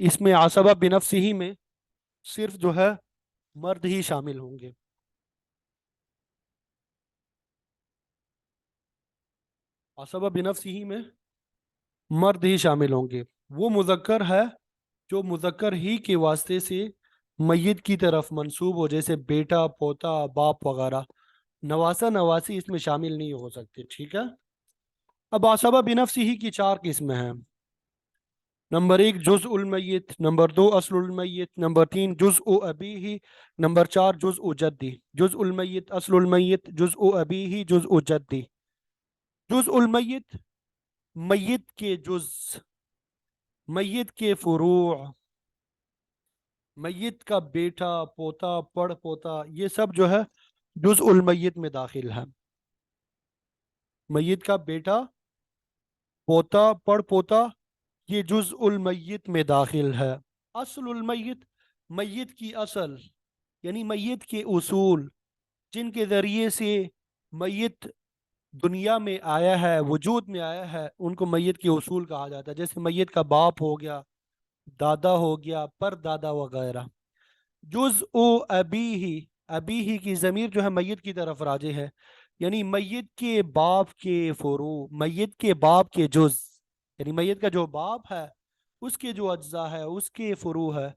اس میں عصبہ بنفسہ میں صرف جو ہے مرد ہی شامل ہوں گے. عصبہ بنفسہ میں مرد ہی شامل ہوں گے. وہ مذکر ہے جو مذکر ہی کے واسطے سے میت کی طرف منسوب ہو، جیسے بیٹا، پوتا، باپ وغیرہ. نواسہ نواسی اس میں شامل نہیں ہو سکتے. ٹھیک ہے. اب عصبہ بنفسہ ہی کی 4 قسمیں ہیں. نمبر 1 جزء المیت، نمبر 2 اصل المیت، نمبر 3 جزء ابیہ، نمبر 4 جزء جدی. جزء المیت، اصل المیت، جزء ابیہ، جزء جدی. جزء المیت میت کے جز، میت کے فروع، میت کا بیٹا، پوتا، پڑ پوتا، یہ سب جو ہے جزء المیت میں داخل ہے. میت کا بیٹا، پوتا، پڑ پوتا، یہ جزء المیت میں داخل ہے. اصل المیت میت کی اصل، یعنی میت کے اصول جن کے ذریعے سے میت دنیا میں آیا ہے، وجود میں آیا ہے، ان کو میت کے اصول کہا جاتا ہے. جیسے میت کا باپ ہو گیا، دادا ہو گیا، پر دادا وغیرہ. جزء ابیہ، ابیہ کی ضمیر جو ہے میت کی طرف راجع ہے، یعنی میت کے باپ کے فروع، میت کے باپ کے جز، یعنی میت کا جو باپ ہے اس کے جو اجزاء ہے اس کے فروع ہے.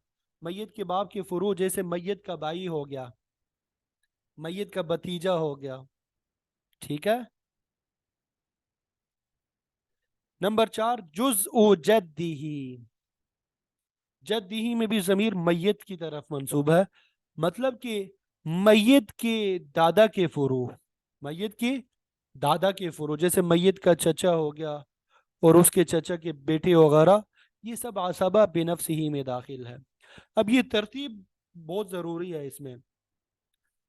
میت کے باپ کے فروع جیسے میت کا بھائی ہو گیا، میت کا بھتیجا ہو گیا. ٹھیک ہے. نمبر 4 جزء جدہ، جدہ میں بھی ضمیر میت کی طرف منسوب ہے، مطلب کہ میت کے دادا کے فروع، میت کے دادا کے فروع، جیسے میت کا چچا ہو گیا اور اس کے چچا کے بیٹے وغیرہ، یہ سب عصبہ بنفسہ ہی میں داخل ہے. اب یہ ترتیب بہت ضروری ہے. اس میں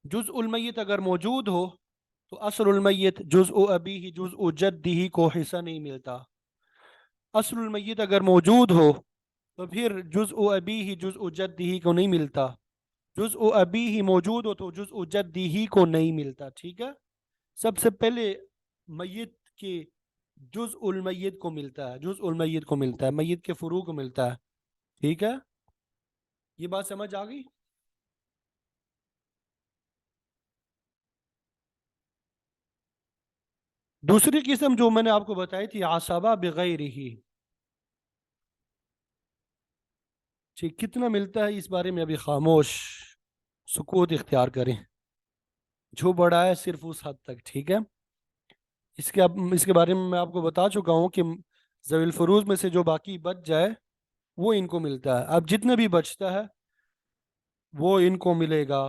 جزء المیت اگر موجود ہو تو اصل المیت، جزء ابیہ، جزء جدہ کو حصہ نہیں ملتا. اصل المیت اگر موجود ہو تو پھر جزء ابیہ، جزء جدہ کو نہیں ملتا. جزء ابیہ موجود ہو تو جزء جدہ کو نہیں ملتا. ٹھیک ہے. سب سے پہلے میت کے جزء المیت کو ملتا ہے، جزء المیت کو ملتا ہے، میت کے فروع کو ملتا ہے. ٹھیک ہے. یہ بات سمجھ آ گئی؟ دوسری قسم جو میں نے آپ کو بتائی تھی عصبہ بغیرہ، ٹھیک، کتنا ملتا ہے اس بارے میں ابھی خاموش سکوت اختیار کریں. جو بڑا ہے صرف اس حد تک. ٹھیک ہے. اس کے بارے میں آپ کو بتا چکا ہوں کہ ذوی الفروز میں سے جو باقی بچ جائے وہ ان کو ملتا ہے. اب جتنے بھی بچتا ہے وہ ان کو ملے گا.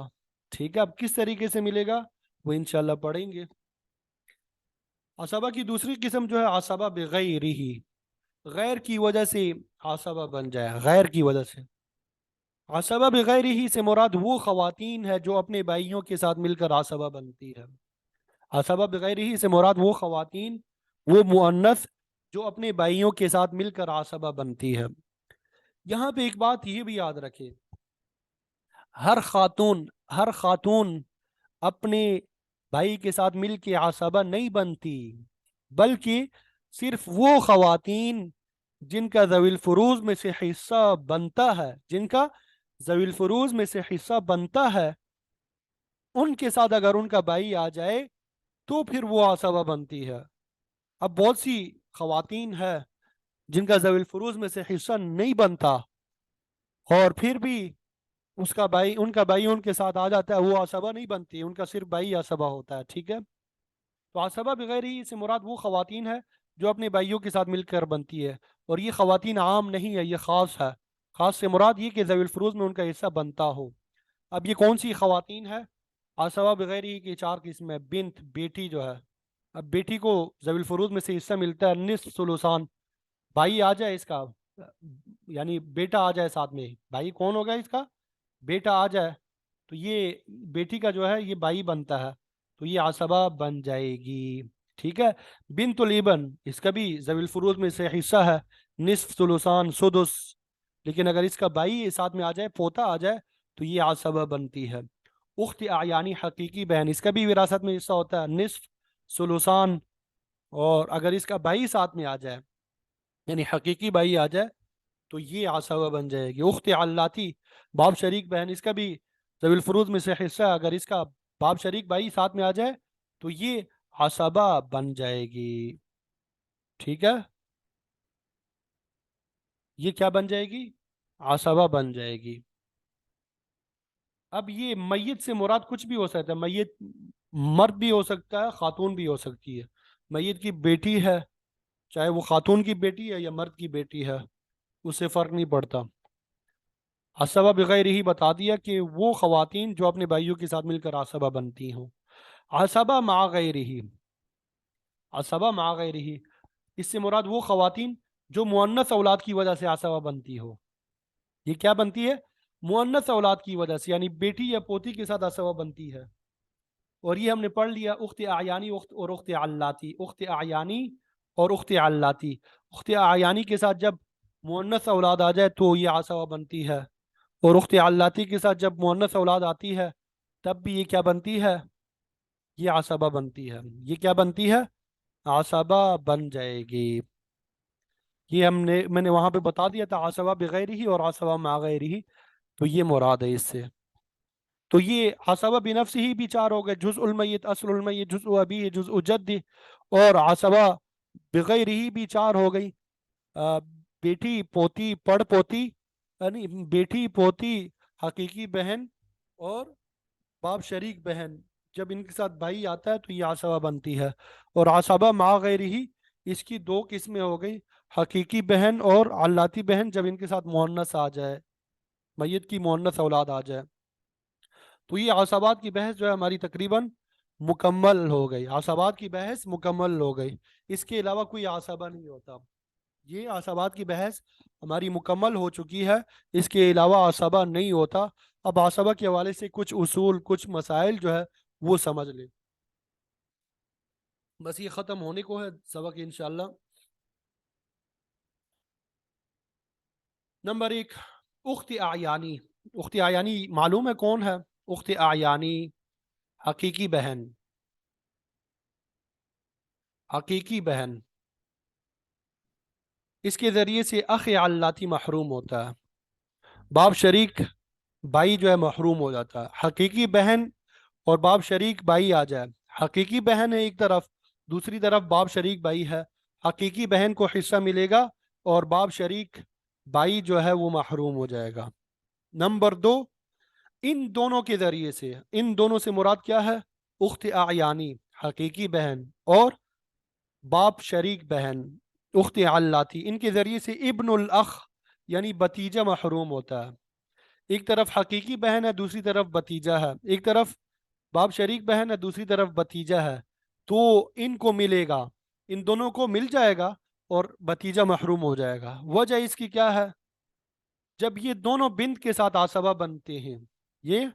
ٹھیک ہے. اب کس طریقے سے ملے گا وہ انشاءاللہ پڑھیں گے. عصبہ کی دوسری قسم جو ہے عصبہ بغیرہ، غیر کی وجہ سے عصبہ بن جائے، غیر کی وجہ سے. عصبہ بغیرہ سے مراد وہ خواتین ہے جو اپنے بھائیوں کے ساتھ مل کر عصبہ بنتی ہے. عصبہ بغیرہ سے مراد وہ خواتین، وہ مؤنث جو اپنے بھائیوں کے ساتھ مل کر عصبہ بنتی ہے. یہاں پہ ایک بات یہ بھی یاد رکھے، ہر خاتون، ہر خاتون اپنے بھائی کے ساتھ مل کے عصبہ نہیں بنتی، بلکہ صرف وہ خواتین جن کا ذوی الفروز میں سے حصہ بنتا ہے، جن کا ذوی الفروز میں سے حصہ بنتا ہے، ان کے ساتھ اگر ان کا بھائی آ جائے تو پھر وہ عصبہ بنتی ہے. اب بہت سی خواتین ہے جن کا ذوی الفروز میں سے حصہ نہیں بنتا اور پھر بھی اس کا بھائی، ان کا بھائی ان کے ساتھ آ جاتا ہے، وہ عصبہ نہیں بنتی، ان کا صرف بھائی عصبہ ہوتا ہے. ٹھیک ہے. تو عصبہ بغیر ہی سے مراد وہ خواتین ہے جو اپنے بھائیوں کے ساتھ مل کر بنتی ہے، اور یہ خواتین عام نہیں ہے، یہ خاص ہے. خاص سے مراد یہ کہ ذوی الفروز میں ان کا حصہ بنتا ہو. اب یہ کون سی خواتین ہے؟ عصبہ بغیر ہی کی 4 قسم ہے. بنت، بیٹی جو ہے، اب بیٹی کو ذوی الفروز میں سے حصہ ملتا ہے نصف ثلثان. بھائی آ جائے اس کا، یعنی بیٹا آ جائے ساتھ میں، بھائی کون ہوگا اس کا؟ بیٹا آ جائے تو یہ بیٹی کا جو ہے یہ بھائی بنتا ہے، تو یہ عصبہ بن جائے گی. ٹھیک ہے. بنت الابن، اس کا بھی ذوی الفروز میں سے حصہ ہے نصف ثلثان سدس، لیکن اگر اس کا بھائی ساتھ میں آ جائے، پوتا آ جائے، تو یہ عصبہ بنتی ہے. اخت یعنی حقیقی بہن، اس کا بھی وراثت میں حصہ ہوتا ہے نصف ثلثان، اور اگر اس کا بھائی ساتھ میں آ جائے، یعنی حقیقی بھائی آ جائے، تو یہ عصبہ بن جائے گی. اخت علاتی باپ شریک بہن، اس کا بھی ذوی الفروض میں سے حصہ، اگر اس کا باپ شریک بھائی ساتھ میں آ جائے تو یہ عصبہ بن جائے گی. ٹھیک ہے، یہ کیا بن جائے گی؟ عصبہ بن جائے گی. اب یہ میت سے مراد کچھ بھی ہو سکتا ہے. میت مرد بھی ہو سکتا ہے، خاتون بھی ہو سکتی ہے. میت کی بیٹی ہے، چاہے وہ خاتون کی بیٹی ہے یا مرد کی بیٹی ہے، اس سے فرق نہیں پڑتا. عصبہ بغیر ہی بتا دیا کہ وہ خواتین جو اپنے بھائیوں کے ساتھ مل کر عصبہ بنتی ہوں. عصبہ مع غیر ہی، عصبہ مع غیر ہی، اس سے مراد وہ خواتین جو مؤنث اولاد کی وجہ سے عصبہ بنتی ہو. یہ کیا بنتی ہے؟ مؤنث اولاد کی وجہ سے، یعنی بیٹی یا پوتی کے ساتھ عصبہ بنتی ہے. اور یہ ہم نے پڑھ لیا اخت اعیانی اور اخت علاتی. اخت اعیانی اور اخت علاتی، اخت اعیانی کے ساتھ جب مؤنث اولاد آ جائے تو یہ عصبہ بنتی ہے، اور اخت علاتی کے ساتھ جب مؤنث اولاد آتی ہے تب بھی یہ کیا بنتی ہے؟ یہ عصبہ بنتی ہے. یہ کیا بنتی ہے؟ عصبہ بن جائے گی. یہ میں نے وہاں پہ بتا دیا تھا عصبہ بغیر ہی اور عصبہ مع غیر ہی، تو یہ مراد ہے اس سے. تو یہ عصبہ بنفس ہی بھی چار ہو گئے: جزء المیت، اصل المیت، جزء ابی، جزء جد. اور عصبہ بغیر ہی بھی چار ہو گئی: بیٹی، پوتی، پڑ پوتی، یعنی بیٹی، پوتی، حقیقی بہن اور باپ شریک بہن. جب ان کے ساتھ بھائی آتا ہے تو یہ عصبہ بنتی ہے. اور عصبہ مع غیر ہی، اس کی دو قسمیں ہو گئی: حقیقی بہن اور علاتی بہن، جب ان کے ساتھ مؤنث آ جائے، میت کی مؤنث اولاد آ جائے. تو یہ عصبات کی بحث جو ہے ہماری تقریباً مکمل ہو گئی. عصبات کی بحث مکمل ہو گئی، اس کے علاوہ کوئی عصبہ نہیں ہوتا. یہ عصبات کی بحث ہماری مکمل ہو چکی ہے، اس کے علاوہ عصبہ نہیں ہوتا. اب عصبہ کے حوالے سے کچھ اصول، کچھ مسائل جو ہے وہ سمجھ لیں. بس یہ ختم ہونے کو ہے سبق انشاءاللہ. نمبر ایک، اخت اعیانی. اخت اعیانی معلوم ہے کون ہے؟ اخت اعیانی حقیقی بہن. حقیقی بہن، اس کے ذریعے سے اخ علاتی محروم ہوتا ہے. باپ شریک بھائی جو ہے محروم ہو جاتا ہے. حقیقی بہن اور باپ شریک بھائی آ جائے، حقیقی بہن ہے ایک طرف، دوسری طرف باپ شریک بھائی ہے، حقیقی بہن کو حصہ ملے گا اور باپ شریک بھائی جو ہے وہ محروم ہو جائے گا. نمبر دو، ان دونوں کے ذریعے سے، ان دونوں سے مراد کیا ہے؟ اخت اعیانی حقیقی بہن اور باپ شریک بہن اخت علاتی، ان کے ذریعے سے ابن الاخ یعنی بتیجا محروم ہوتا ہے. ایک طرف حقیقی بہن ہے، دوسری طرف بتیجا ہے. ایک طرف باپ شریک بہن ہے، دوسری طرف بتیجا ہے. تو ان کو ملے گا، ان دونوں کو مل جائے گا اور بتیجا محروم ہو جائے گا. وجہ اس کی کیا ہے؟ جب یہ دونوں بنت کے ساتھ عصبہ بنتے ہیں، یہ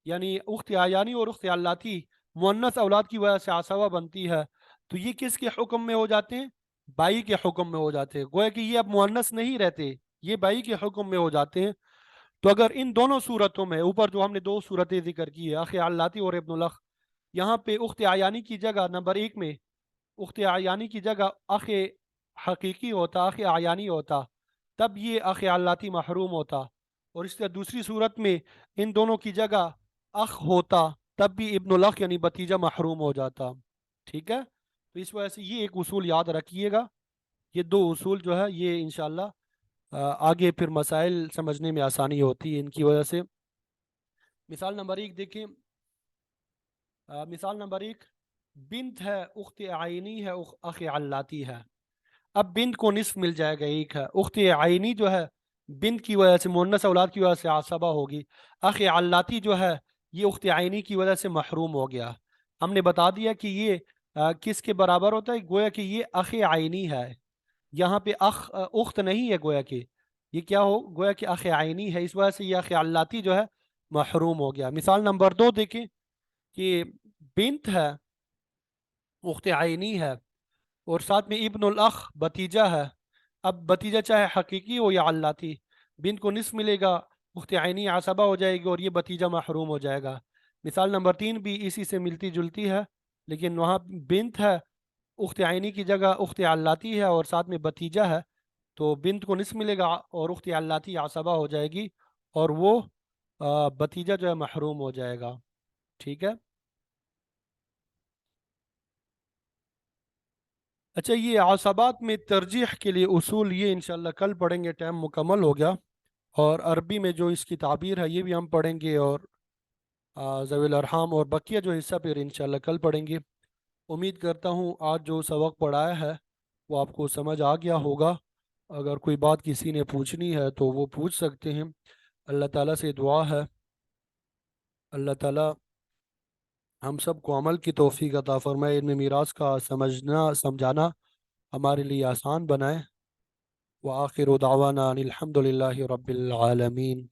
یعنی اخت اعیانی اور اخت علاتی مؤنث اولاد کی وجہ سے عصبہ بنتی ہے، تو یہ کس کے حکم میں ہو جاتے ہیں؟ بائی کے حکم میں ہو جاتے ہیں. گویا کہ یہ اب مؤنث نہیں رہتے، یہ بائی کے حکم میں ہو جاتے ہیں. تو اگر ان دونوں صورتوں میں، اوپر جو ہم نے دو صورتیں ذکر کی ہے اخ علاتی اور ابن الاخ، یہاں پہ اخت اعیانی کی جگہ نمبر ایک میں اخت اعیانی کی جگہ اخ حقیقی ہوتا، اخ اعیانی ہوتا، تب یہ اخ علاتی محروم ہوتا. اور اس طرح دوسری صورت میں ان دونوں کی جگہ اخ ہوتا، تب بھی ابن الاخ یعنی بتیجا محروم ہو جاتا. ٹھیک ہے، تو اس وجہ سے یہ ایک اصول یاد رکھیے گا. یہ دو اصول جو ہے یہ انشاءاللہ آگے پھر مسائل سمجھنے میں آسانی ہوتی ہے ان کی وجہ سے. مثال نمبر ایک دیکھیں. مثال نمبر ایک، بنت ہے، اخت عینی ہے، اخ علاتی ہے. اب بنت کو نصف مل جائے گا، ایک ہے. اخت عینی جو ہے بنت کی وجہ سے، مؤنث اولاد کی وجہ سے عصبہ ہوگی. اخ علاتی جو ہے یہ اخت عینی کی وجہ سے محروم ہو گیا. ہم نے بتا دیا کہ یہ کس کے برابر ہوتا ہے؟ گویا کہ یہ اخ عینی ہے. یہاں پہ اخت نہیں ہے، گویا کہ یہ کیا ہو، گویا کہ اخ عینی ہے. اس وجہ سے یہ اخ علاتی جو ہے محروم ہو گیا. مثال نمبر دو دیکھیں کہ بنت ہے، اخت عینی ہے، اور ساتھ میں ابن الاخ بتیجا ہے. اب بتیجا چاہے حقیقی ہو یا علاتی، بنت کو نصف ملے گا، اخت عینی عصبہ ہو جائے گی اور یہ بتیجا محروم ہو جائے گا. مثال نمبر تین بھی اسی سے ملتی جلتی ہے، لیکن وہاں بنت ہے، اخت عینی کی جگہ اخت علاتی ہے اور ساتھ میں بتیجا ہے. تو بنت کو نصف ملے گا اور اخت علاتی عصبہ ہو جائے گی، اور وہ بھتیجا جو ہے محروم ہو جائے گا. ٹھیک ہے. اچھا، یہ عصبات میں ترجیح کے لیے اصول یہ انشاءاللہ کل پڑھیں گے، ٹائم مکمل ہو گیا. اور عربی میں جو اس کی تعبیر ہے یہ بھی ہم پڑھیں گے، اور ذوی الارحام اور بقیہ جو حصہ پھر انشاءاللہ کل پڑھیں گے. امید کرتا ہوں آج جو سبق پڑھایا ہے وہ آپ کو سمجھ آ گیا ہوگا. اگر کوئی بات کسی نے پوچھنی ہے تو وہ پوچھ سکتے ہیں. اللہ تعالیٰ سے دعا ہے اللہ تعالیٰ ہم سب کو عمل کی توفیق عطا فرمائے، علم میراث کا سمجھنا سمجھانا ہمارے لیے آسان بنائے. وآخر دعوانا ان الحمد للہ رب العالمین.